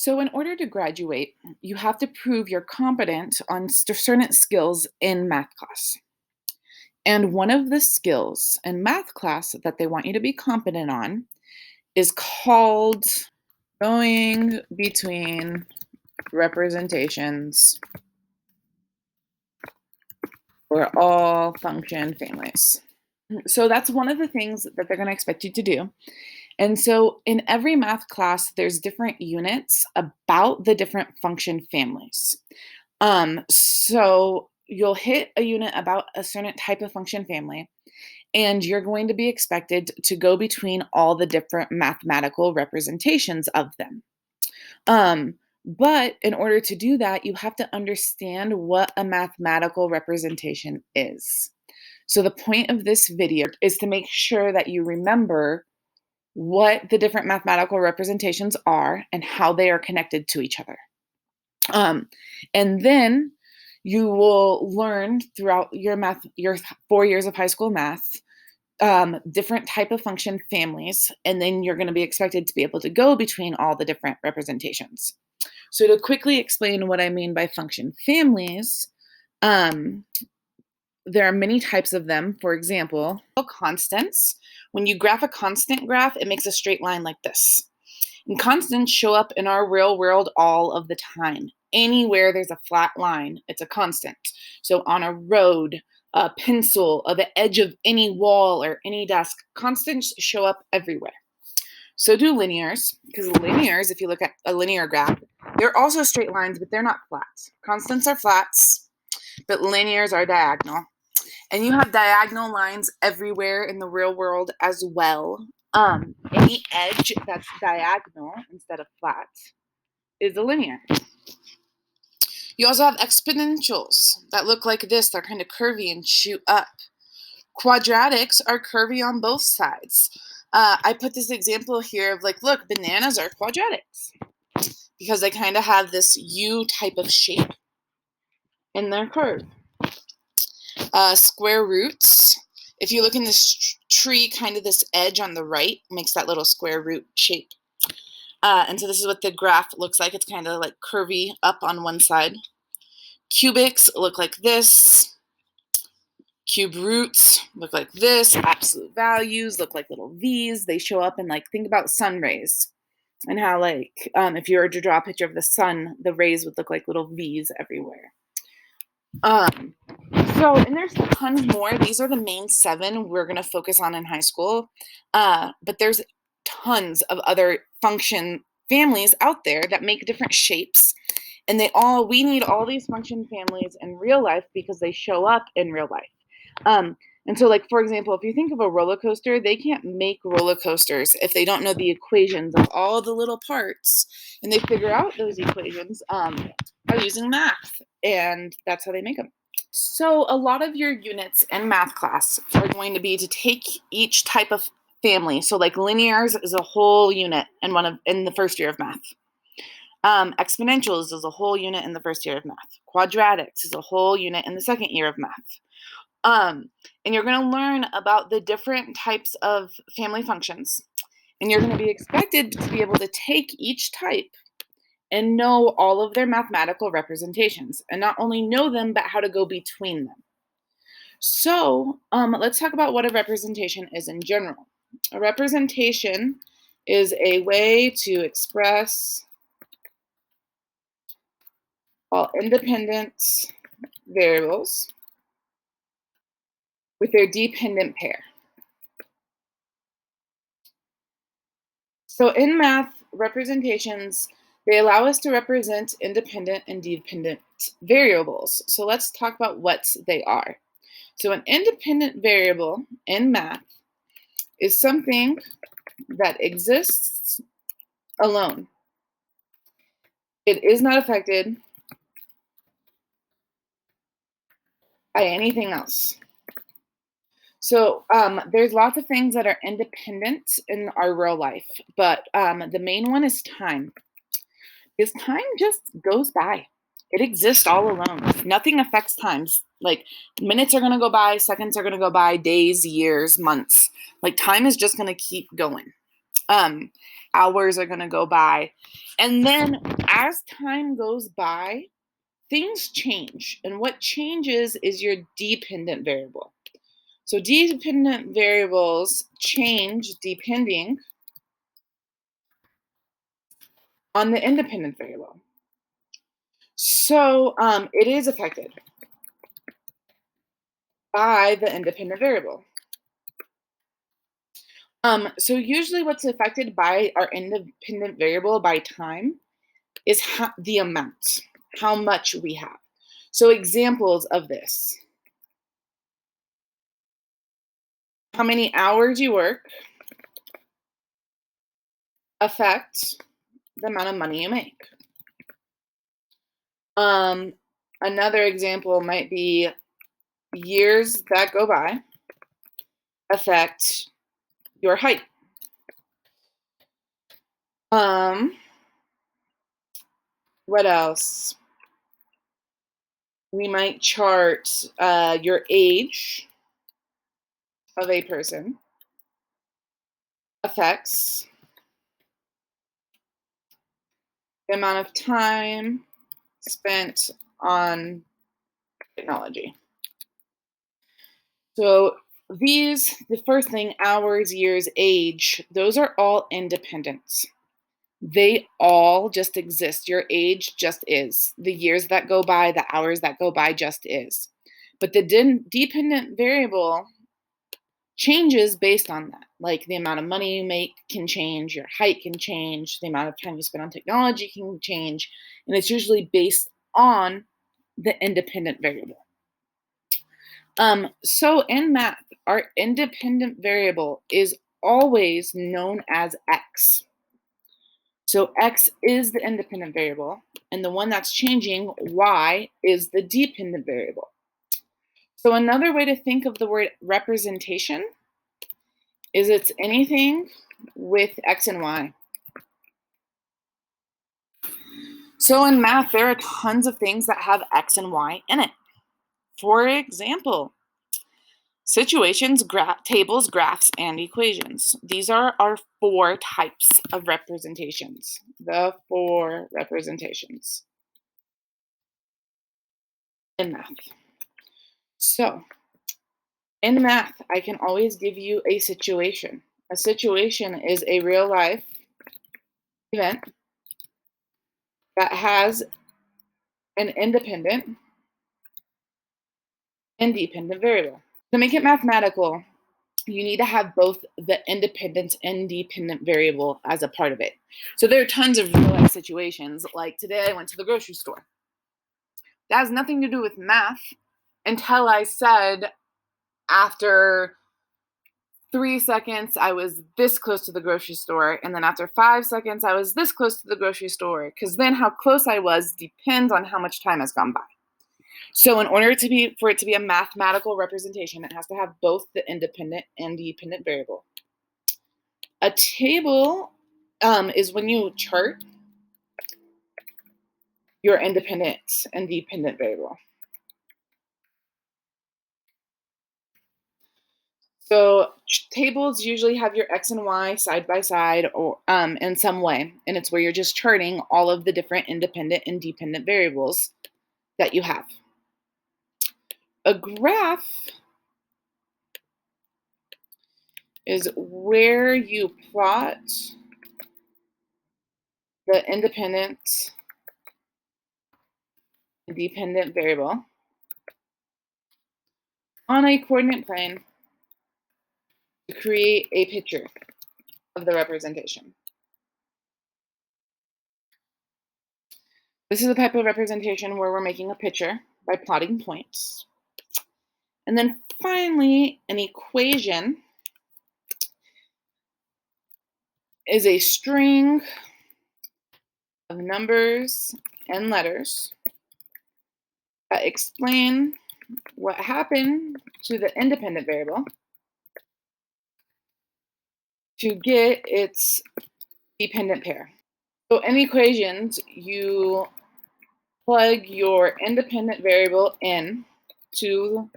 So, in order to graduate, you have to prove you're competent on certain skills in math class. And one of the skills in math class that they want you to be competent on is called going between representations for all function families. So, that's one of the things that they're going to expect you to do. And so, in every math class, there's different units about the different function families. So you'll hit a unit about a certain type of function family, and you're going to be expected to go between all the different mathematical representations of them. But in order to do that, you have to understand what a mathematical representation is. So the point of this video is to make sure that you remember what the different mathematical representations are and how they are connected to each other. And then you will learn throughout your 4 years of high school math, different type of function families, and then you're going to be expected to be able to go between all the different representations. So to quickly explain what I mean by function families, there are many types of them. For example, constants. When you graph a constant graph, it makes a straight line like this. And constants show up in our real world all of the time. Anywhere there's a flat line, it's a constant. So on a road, a pencil, or the edge of any wall or any desk, constants show up everywhere. So do linears, because linears, if you look at a linear graph, they're also straight lines, but they're not flat. Constants are flats, but linears are diagonal. And you have diagonal lines everywhere in the real world as well. Any edge that's diagonal instead of flat is a linear. You also have exponentials that look like this. They're kind of curvy and shoot up. Quadratics are curvy on both sides. I put this example here of like, look, bananas are quadratics because they kind of have this U type of shape in their curve. Square roots. If you look in this tree, kind of this edge on the right makes that little square root shape. And so this is what the graph looks like. It's kind of like curvy up on one side. Cubics look like this. Cube roots look like this. Absolute values look like little V's. They show up in, like, think about sun rays and how, like, if you were to draw a picture of the sun, the rays would look like little V's everywhere. And there's tons more. These are the main 7 we're going to focus on in high school. But there's tons of other function families out there that make different shapes. And we need all these function families in real life because they show up in real life. And so, like, for example, if you think of a roller coaster, they can't make roller coasters if they don't know the equations of all the little parts. And they figure out those equations by using math. And that's how they make them. So a lot of your units in math class are going to be to take each type of family. So like linears is a whole unit in the first year of math. Exponentials is a whole unit in the first year of math. Quadratics is a whole unit in the second year of math. And you're going to learn about the different types of family functions. And you're going to be expected to be able to take each type and know all of their mathematical representations. And not only know them, but how to go between them. So let's talk about what a representation is in general. A representation is a way to express all independent variables with their dependent pair. So in math, representations, they allow us to represent independent and dependent variables. So let's talk about what they are. So an independent variable in math is something that exists alone. It is not affected by anything else. So there's lots of things that are independent in our real life, but the main one is time. Because time just goes by. It exists all alone. Nothing affects times. Like minutes are going to go by, seconds are going to go by, days, years, months. Like time is just going to keep going. hours are going to go by. And then as time goes by, things change. And what changes is your dependent variable. So dependent variables change depending on the independent variable. So it is affected by the independent variable. So usually what's affected by our independent variable by time is the amount, how much we have. So examples of this: how many hours you work affect the amount of money you make. Another example might be years that go by affect your height. What else? We might chart your age of a person affects the amount of time spent on technology. So the first thing, hours, years, age, those are all independent. They all just exist. Your age just is. The years that go by, the hours that go by just is. But the dependent variable changes based on that. Like the amount of money you make can change, your height can change, the amount of time you spend on technology can change, and it's usually based on the independent variable. So in math, our independent variable is always known as x. So x is the independent variable, and the one that's changing, y, is the dependent variable. So another way to think of the word representation is it's anything with x and y. So in math, there are tons of things that have x and y in it. For example, situations, tables, graphs, and equations. These are our 4 types of representations. The 4 representations in math. So in math, I can always give you a situation. A situation is a real life event that has an independent and dependent variable. To make it mathematical, you need to have both the independent and dependent variable as a part of it. So there are tons of real life situations. Like today, I went to the grocery store. That has nothing to do with math until I said after 3 seconds, I was this close to the grocery store. And then after 5 seconds, I was this close to the grocery store. Because then how close I was depends on how much time has gone by. So in order for it to be a mathematical representation, it has to have both the independent and dependent variable. A table is when you chart your independent and dependent variable. So tables usually have your x and y side by side or in some way, and it's where you're just charting all of the different independent and dependent variables that you have. A graph is where you plot the independent and dependent variable on a coordinate plane to create a picture of the representation. This is a type of representation where we're making a picture by plotting points. And then finally, an equation is a string of numbers and letters that explain what happened to the independent variable to get its dependent pair. So in equations, you plug your independent variable in to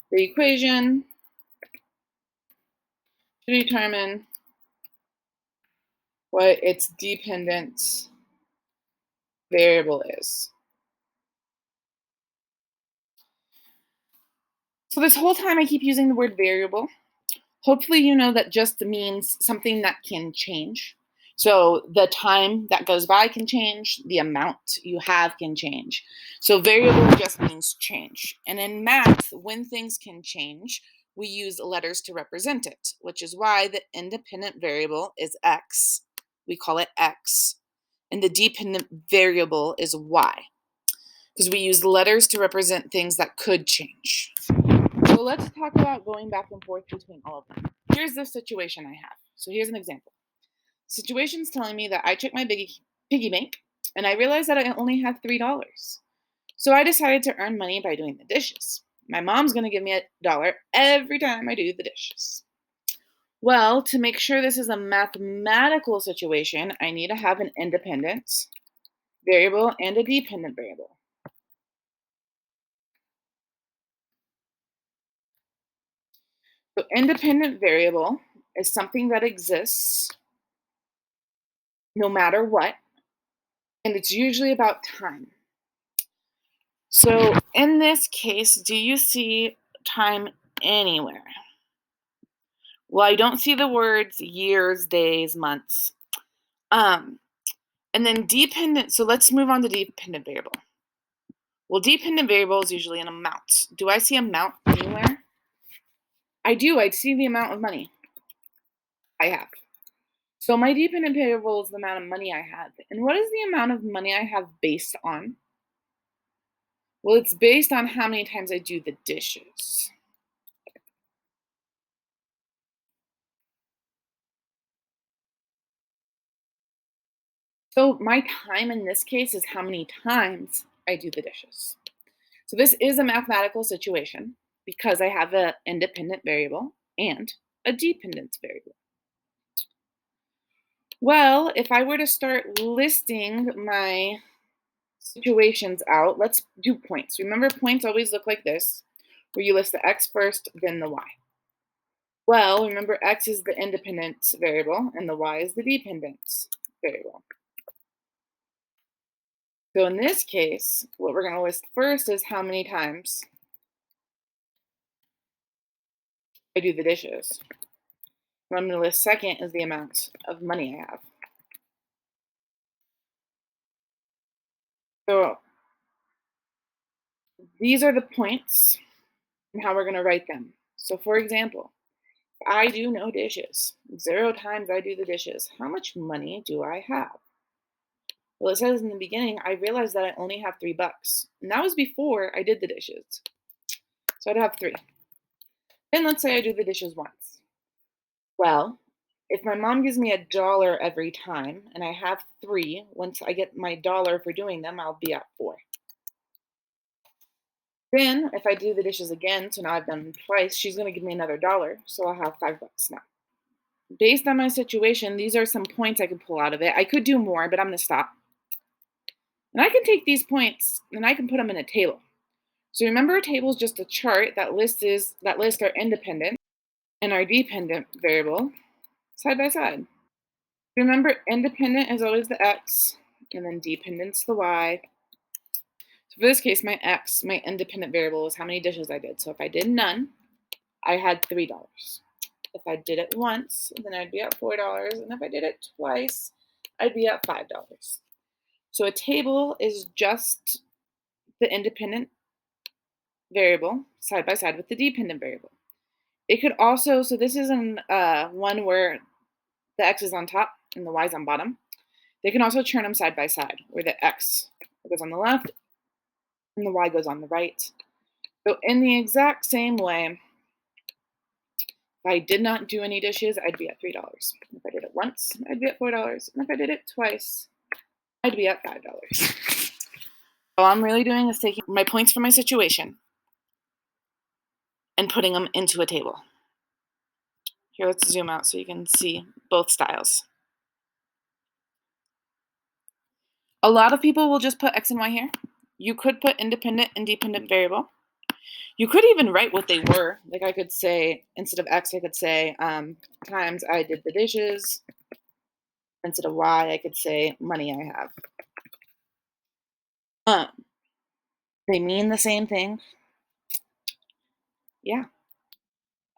the equation to determine what its dependent variable is. So this whole time I keep using the word variable. Hopefully you know that just means something that can change. So the time that goes by can change, the amount you have can change. So variable just means change. And in math, when things can change, we use letters to represent it, which is why the independent variable is x. We call it x. And the dependent variable is y, because we use letters to represent things that could change. So let's talk about going back and forth between all of them. Here's the situation I have. So here's an example. Situation's telling me that I checked my piggy bank and I realized that I only had $3. So I decided to earn money by doing the dishes. My mom's going to give me $1 every time I do the dishes. Well, to make sure this is a mathematical situation, I need to have an independent variable and a dependent variable. So independent variable is something that exists no matter what, and it's usually about time. So in this case, do you see time anywhere? Well, I don't see the words years, days, months. And then dependent, so let's move on to dependent variable. Well, dependent variable is usually an amount. Do I see amount anywhere? I do. I see the amount of money I have. So my dependent variable is the amount of money I have. And what is the amount of money I have based on? Well, it's based on how many times I do the dishes. So my time in this case is how many times I do the dishes. So this is a mathematical situation because I have an independent variable and a dependent variable. Well, if I were to start listing my situations out, let's do points. Remember, points always look like this, where you list the x first, then the y. Well, remember, x is the independent variable and the y is the dependent variable. So in this case, what we're going to list first is how many times I do the dishes. What I'm going to list second is the amount of money I have. So these are the points and how we're going to write them. So for example, I do no dishes. 0 times I do the dishes. How much money do I have? Well, it says in the beginning, I realized that I only have $3. And that was before I did the dishes. So I'd have 3. Then let's say I do the dishes once. Well, if my mom gives me $1 every time and I have 3, once I get my dollar for doing them, I'll be at 4. Then if I do the dishes again, so now I've done them twice, she's going to give me another $1, so I'll have $5 now. Based on my situation, these are some points I could pull out of it. I could do more, but I'm going to stop. And I can take these points and I can put them in a table. So remember, a table is just a chart that lists our independent and our dependent variable side by side. Remember, independent is always the x, and then dependent's the y. So for this case, my x, my independent variable, is how many dishes I did. So if I did none, I had $3. If I did it once, then I'd be at $4, and if I did it twice, I'd be at $5. So a table is just the independent variable side by side with the dependent variable. It could also, so this is one where the x is on top and the y is on bottom. They can also turn them side by side, where the x goes on the left and the y goes on the right. So in the exact same way, if I did not do any dishes, I'd be at $3. If I did it once, I'd be at $4. And if I did it twice, I'd be at $5. All I'm really doing is taking my points from my situation and putting them into a table. Here, let's zoom out so you can see both styles. A lot of people will just put x and y here. You could put independent and dependent variable. You could even write what they were. Like I could say, instead of x, I could say times I did the dishes Instead of y, I could say money I have. Um, they mean the same thing. Yeah.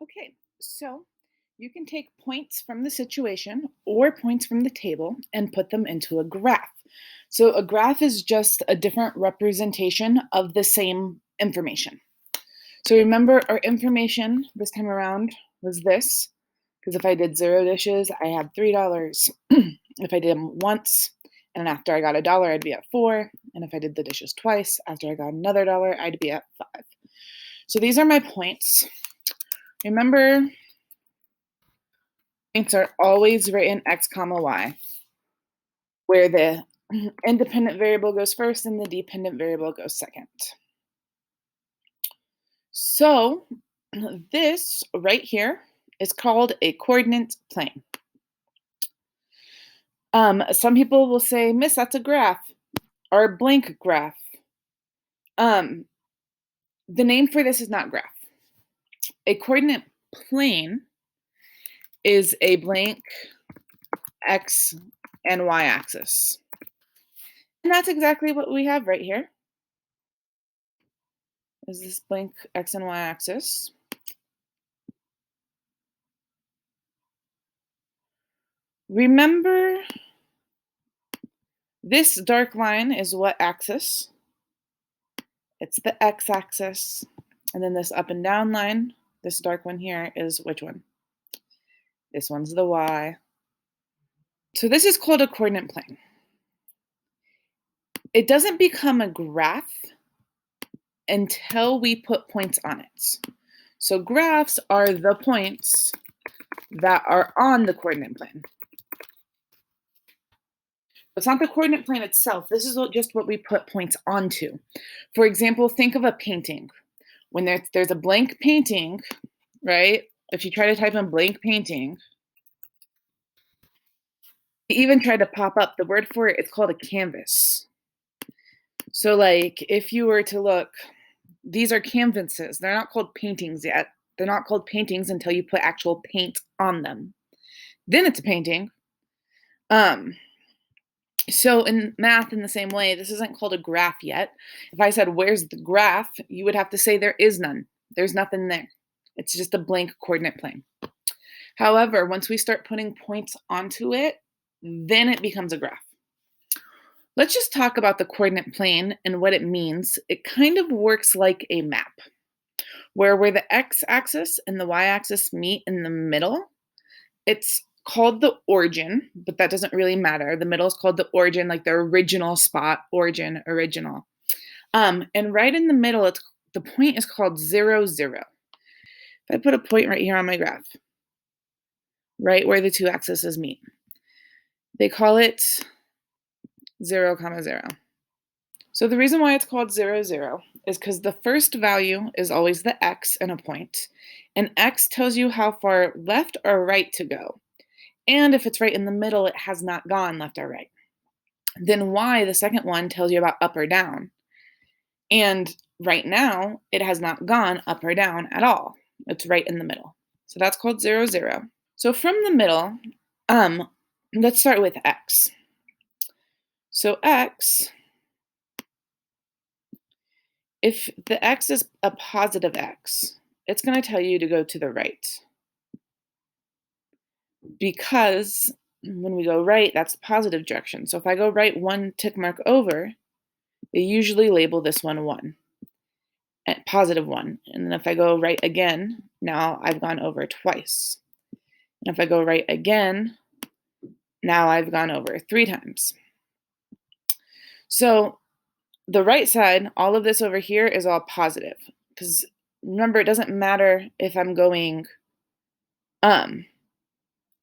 Okay, so you can take points from the situation or points from the table and put them into a graph. So a graph is just a different representation of the same information. So remember, our information this time around was this, because if I did 0 dishes, I had $3. If I did them once and after I got $1, I'd be at 4. And if I did the dishes twice, after I got another $1, I'd be at 5. So these are my points. Remember, points are always written x comma y, where the independent variable goes first and the dependent variable goes second. So this right here is called a coordinate plane. Some people will say, Miss, that's a graph or a blank graph. The name for this is not graph. A coordinate plane is a blank x and y axis. And that's exactly what we have right here. Is this blank x and y axis. Remember, this dark line is what axis? It's the x-axis. And then this up and down line, this dark one here, is which one? This one's the y. So this is called a coordinate plane. It doesn't become a graph until we put points on it. So graphs are the points that are on the coordinate plane. It's not the coordinate plane itself. This is just what we put points onto. For example, think of a painting. When there's a blank painting, right? If you try to type in blank painting, you even try to pop up the word for it, it's called a canvas. So like if you were to look, these are canvases. They're not called paintings yet. They're not called paintings until you put actual paint on them. Then it's a painting. So in math, in the same way, this isn't called a graph yet. If I said, where's the graph? You would have to say there is none. There's nothing there. It's just a blank coordinate plane. However, once we start putting points onto it, then it becomes a graph. Let's just talk about the coordinate plane and what it means. It kind of works like a map, where the x-axis and the y-axis meet in the middle. It's called the origin, but that doesn't really matter. The middle is called the origin, like the original spot, origin, original. And right in the middle, the point is called 0, 0. If I put a point right here on my graph, right where the two axes meet, they call it 0, 0. So the reason why it's called 0, 0 is because the first value is always the x in a point, and x tells you how far left or right to go. And if it's right in the middle, it has not gone left or right. Then y, the second one, tells you about up or down. And right now, it has not gone up or down at all. It's right in the middle. So that's called 0, 0. So from the middle, let's start with x. So x, if the x is a positive x, it's going to tell you to go to the right. Because when we go right, that's the positive direction. So if I go right one tick mark over, they usually label this one 1, positive 1. And then if I go right again, now I've gone over twice. And if I go right again, now I've gone over 3 times. So the right side, all of this over here is all positive. Because remember, it doesn't matter if I'm going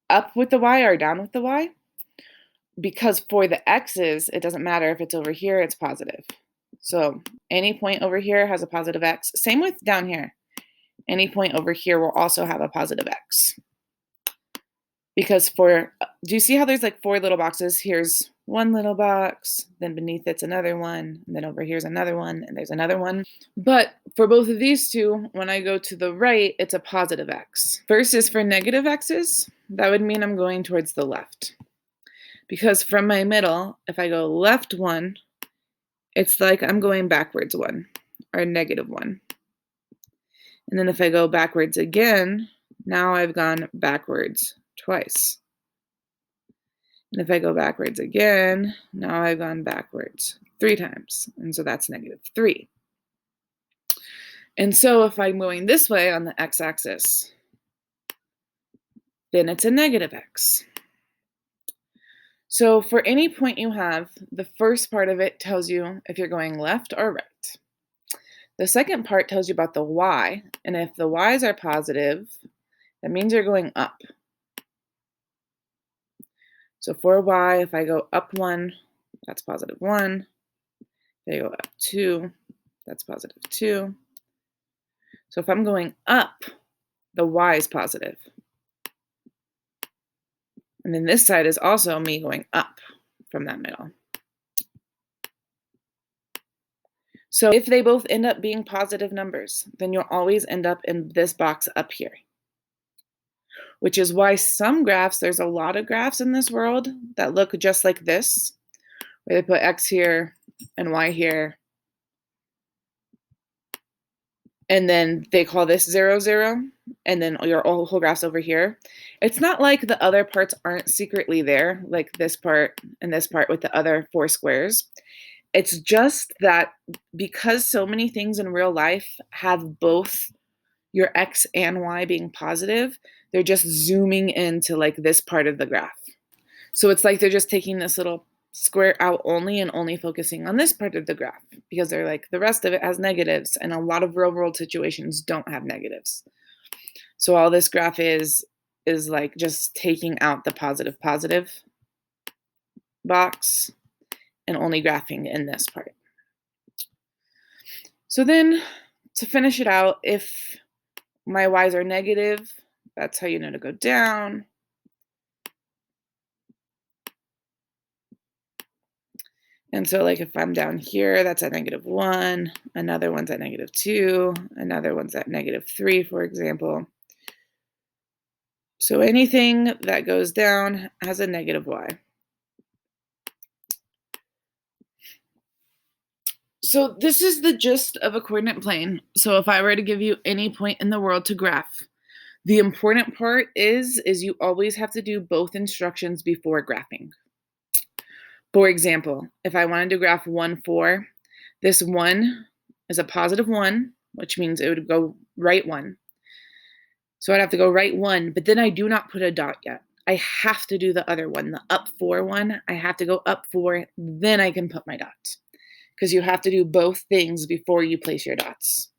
up with the y or down with the y. Because for the x's, it doesn't matter if it's over here, it's positive. So any point over here has a positive x. Same with down here. Any point over here will also have a positive x. Because do you see how there's like 4 little boxes? Here's one little box, then beneath it's another one, and then over here's another one, and there's another one. But for both of these two, when I go to the right, it's a positive x. Versus for negative x's, that would mean I'm going towards the left. Because from my middle, if I go left 1, it's like I'm going backwards 1, or negative 1. And then if I go backwards again, now I've gone backwards twice. And if I go backwards again, now I've gone backwards 3 times. And so that's negative 3. And so if I'm going this way on the x-axis, then it's a negative x. So for any point you have, the first part of it tells you if you're going left or right. The second part tells you about the y, and if the y's are positive, that means you're going up. So for y, if I go up 1, that's positive 1. If I go up 2, that's positive 2. So if I'm going up, the y is positive. And then this side is also me going up from that middle. So if they both end up being positive numbers, then you'll always end up in this box up here. Which is why some graphs, there's a lot of graphs in this world that look just like this, where they put x here and y here. And then they call this 0, 0, and then your whole graph's over here. It's not like the other parts aren't secretly there, like this part and this part with the other 4 squares. It's just that because so many things in real life have both your x and y being positive, they're just zooming into like this part of the graph. So it's like they're just taking this little square out only and only focusing on this part of the graph because they're like the rest of it has negatives, and a lot of real world situations don't have negatives. So all this graph is like just taking out the positive box and only graphing in this part. So then to finish it out, if my y's are negative, that's how you know to go down. And so like if I'm down here, that's at negative 1, another one's at negative 2, another one's at negative 3, for example. So anything that goes down has a negative y. So this is the gist of a coordinate plane. So if I were to give you any point in the world to graph, the important part is you always have to do both instructions before graphing. For example, if I wanted to graph 1, 4, this 1 is a positive 1, which means it would go right 1. So I'd have to go right 1, but then I do not put a dot yet. I have to do the other one, the up 4 one. I have to go up 4, then I can put my dots. Because you have to do both things before you place your dots.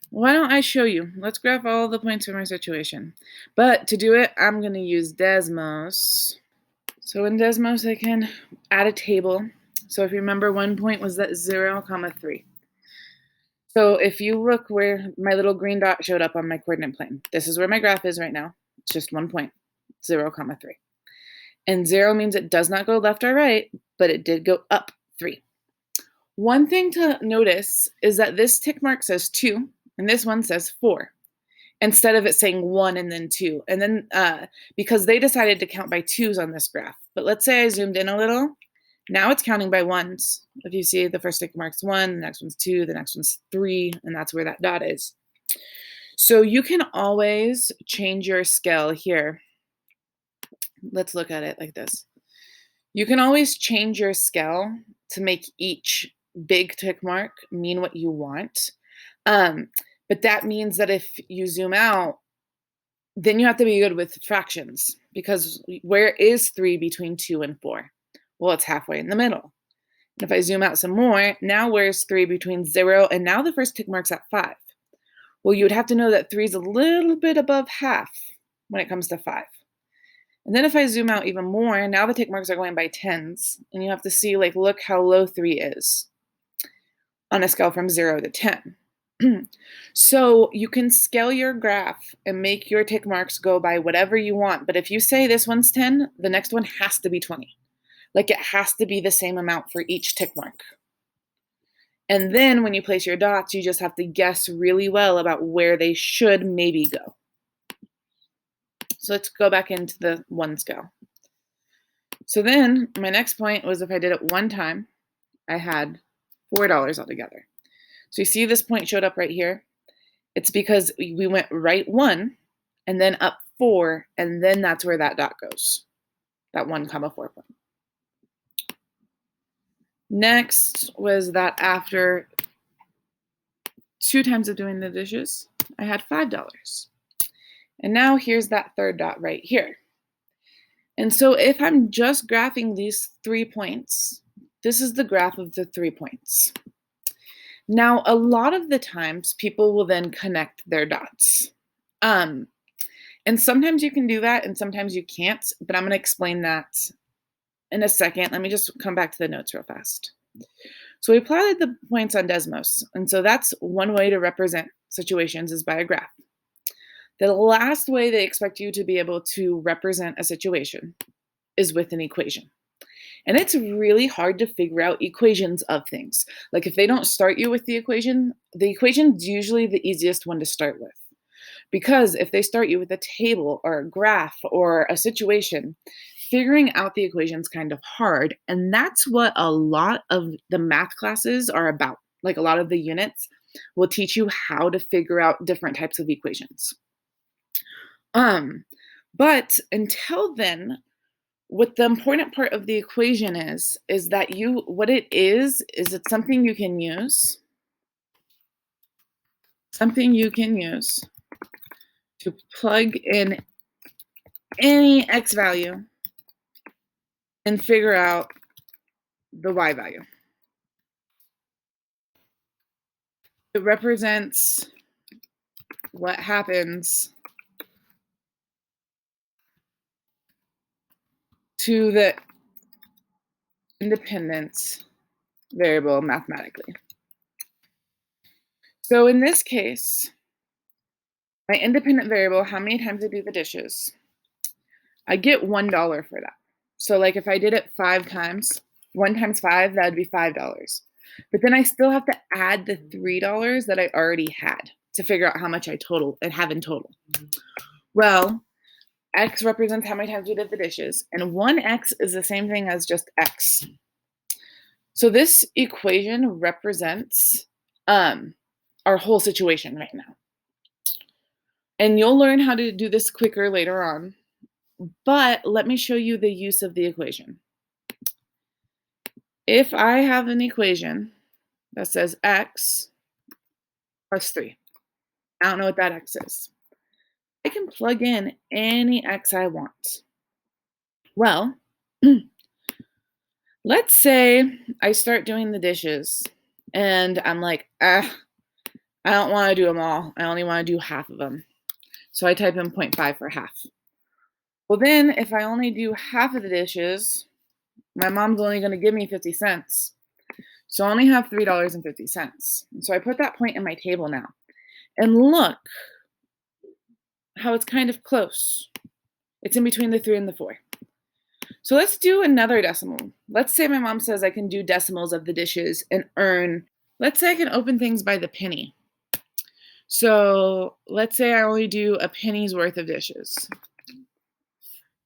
Why don't I show you? Let's graph all the points for my situation. But to do it, I'm going to use Desmos. So in Desmos, I can add a table. So if you remember, 1 point was that 0, 3. So if you look where my little green dot showed up on my coordinate plane, this is where my graph is right now. It's just 1 point, 0, 3. And 0 means it does not go left or right, but it did go up 3. One thing to notice is that this tick mark says 2, and this one says 4, instead of it saying 1 and then 2. And then because they decided to count by 2s on this graph. But let's say I zoomed in a little. Now it's counting by 1s. If you see, the first tick mark's 1, the next one's 2, the next one's 3, and that's where that dot is. So you can always change your scale here. Let's look at it like this. You can always change your scale to make each big tick mark mean what you want. But that means that if you zoom out, then you have to be good with fractions, because where is 3 between 2 and 4? Well, it's halfway in the middle. And if I zoom out some more, now where's 3 between 0 and now the first tick mark's at 5? Well, you would have to know that 3 is a little bit above half when it comes to 5. And then if I zoom out even more, now the tick marks are going by 10s, and you have to see, like, look how low 3 is on a scale from 0 to 10. So you can scale your graph and make your tick marks go by whatever you want. But if you say this one's 10, the next one has to be 20. Like, it has to be the same amount for each tick mark. And then when you place your dots, you just have to guess really well about where they should maybe go. So let's go back into the 1 scale. So then my next point was if I did it one time, I had $4 altogether. So you see this point showed up right here? It's because we went right 1 and then up 4, and then that's where that dot goes, that 1 comma 4 point. Next was that after 2 times of doing the dishes, I had $5. And now here's that third dot right here. And so if I'm just graphing these 3 points, this is the graph of the 3 points. Now, a lot of the times people will then connect their dots. And sometimes you can do that and sometimes you can't, but I'm going to explain that in a second. Let me just come back to the notes real fast. So we plotted the points on Desmos, and so that's one way to represent situations is by a graph. The last way they expect you to be able to represent a situation is with an equation. And it's really hard to figure out equations of things. Like if they don't start you with the equation's usually the easiest one to start with. Because if they start you with a table or a graph or a situation, figuring out the equation is kind of hard. And that's what a lot of the math classes are about. Like a lot of the units will teach you how to figure out different types of equations. But until then, what the important part of the equation is that what it is it's something you can use. Something you can use to plug in any x value and figure out the y value. It represents what happens to the independent variable mathematically. So in this case, my independent variable, how many times I do the dishes, I get $1 for that. So like if I did it 5 times, 1 times 5, that would be $5. But then I still have to add the $3 that I already had to figure out how much I have in total. Well, x represents how many times we did the dishes, and 1x is the same thing as just x. So this equation represents our whole situation right now. And you'll learn how to do this quicker later on, but let me show you the use of the equation. If I have an equation that says x plus 3, I don't know what that x is. I can plug in any x I want. Well, let's say I start doing the dishes and I'm like, I don't want to do them all. I only want to do half of them. So I type in 0.5 for half. Well, then if I only do half of the dishes, my mom's only going to give me 50 cents. So I only have $3.50. And so I put that point in my table now. And look how it's kind of close. It's in between the 3 and the 4. So let's do another decimal. Let's say my mom says I can do decimals of the dishes and earn, let's say I can open things by the penny. So let's say I only do a penny's worth of dishes.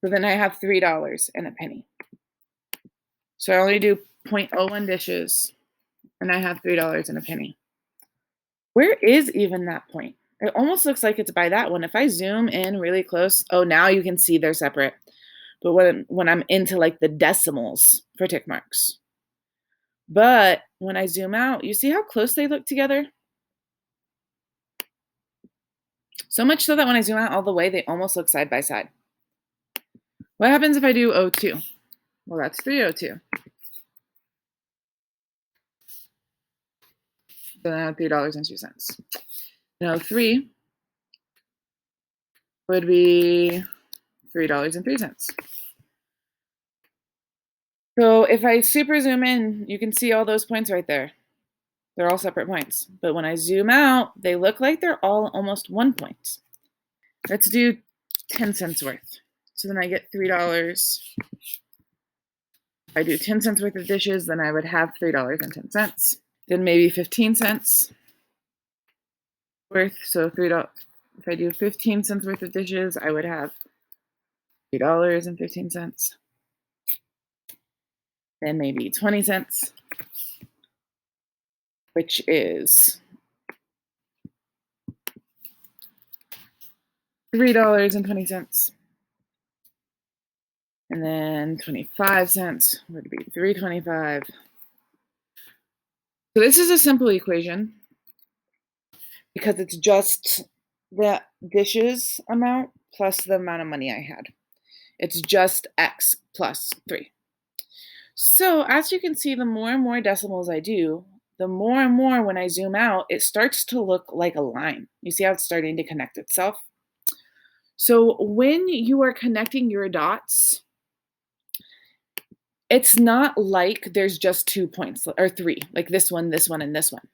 So then I have $3 and a penny. So I only do 0.01 dishes and I have $3 and a penny. Where is even that point? It almost looks like it's by that one. If I zoom in really close, oh, now you can see they're separate. But when I'm into like the decimals for tick marks. But when I zoom out, you see how close they look together? So much so that when I zoom out all the way, they almost look side by side. What happens if I do O2? Well, that's 302. Then I have $3.02. Now 3 would be $3.03. So if I super zoom in, you can see all those points right there. They're all separate points. But when I zoom out, they look like they're all almost 1 point. Let's do 10 cents worth. So then I get $3. If I do 10 cents worth of dishes, then I would have $3.10. Then maybe 15 cents worth. So $3. If I do 15 cents worth of dishes, I would have $3.15. then maybe 20 cents, which is $3.20. And then 25 cents would be $3.25. So this is a simple equation because it's just the dishes amount plus the amount of money I had. It's just X plus 3. So as you can see, the more and more decimals I do, the more and more when I zoom out, it starts to look like a line. You see how it's starting to connect itself? So when you are connecting your dots, it's not like there's just 2 points or 3, like this one, and this one.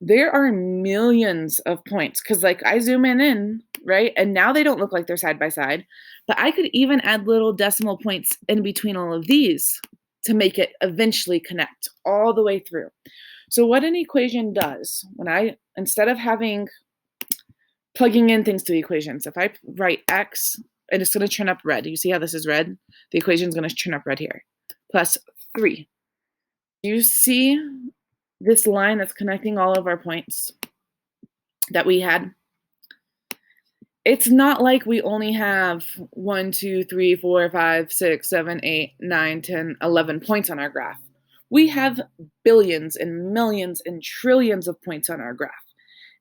There are millions of points because like I zoom in, right? And now they don't look like they're side by side, but I could even add little decimal points in between all of these to make it eventually connect all the way through. So what an equation does, when instead of plugging in things to the equations, if I write X, and it's going to turn up red. You see how this is red? The equation is going to turn up red here. Plus 3. You see this line that's connecting all of our points that we had? It's not like we only have 1, 2, 3, 4, 5, 6, 7, 8, 9, 10, 11 points on our graph. We have billions and millions and trillions of points on our graph.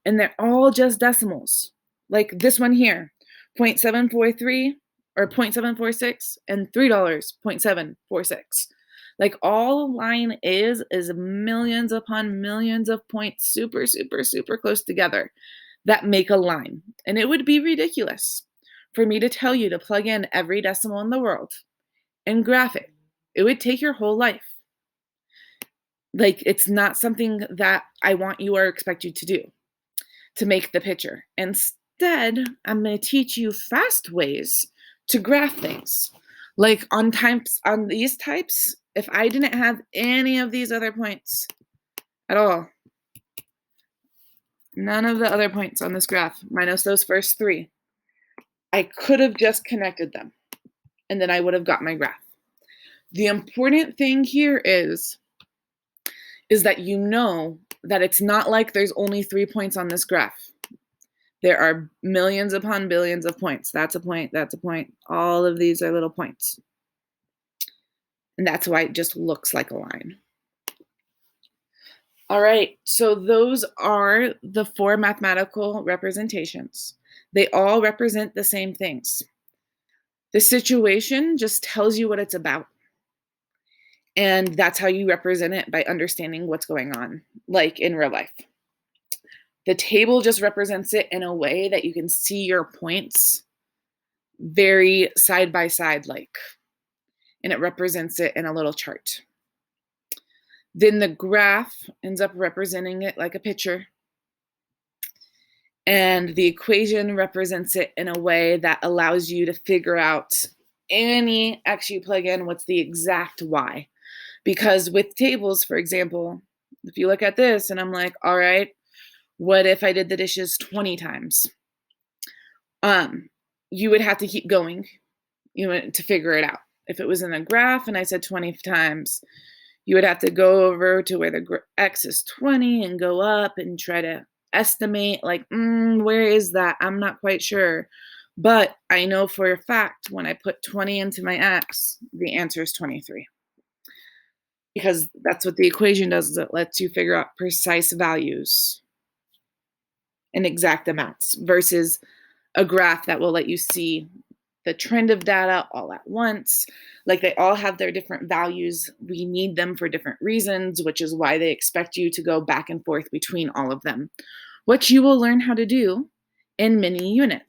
And they're all just decimals. Like this one here, 0.743 or 0.746 and $3, 0.746. Like all a line is millions upon millions of points super, super, super close together that make a line. And it would be ridiculous for me to tell you to plug in every decimal in the world and graph it. It would take your whole life. Like it's not something that I want you or expect you to do to make the picture. Instead, I'm going to teach you fast ways to graph things. Like on these types, if I didn't have any of these other points at all, none of the other points on this graph, minus those first 3, I could have just connected them, and then I would have got my graph. The important thing here is that you know that it's not like there's only 3 points on this graph. There are millions upon billions of points. That's a point, that's a point. All of these are little points. And that's why it just looks like a line. All right, so those are the 4 mathematical representations. They all represent the same things. The situation just tells you what it's about. And that's how you represent it, by understanding what's going on, like in real life. The table just represents it in a way that you can see your points very side by side like, and it represents it in a little chart. Then the graph ends up representing it like a picture. And the equation represents it in a way that allows you to figure out any X you plug in, what's the exact Y. Because with tables, for example, if you look at this and I'm like, all right, what if I did the dishes 20 times? You would have to keep going, to figure it out. If it was in a graph and I said 20 times, you would have to go over to where the X is 20 and go up and try to estimate, like, where is that? I'm not quite sure. But I know for a fact when I put 20 into my X, the answer is 23. Because that's what the equation does, is it lets you figure out precise values and exact amounts versus a graph that will let you see the trend of data all at once. Like they all have their different values. We need them for different reasons, which is why they expect you to go back and forth between all of them, which you will learn how to do in mini units.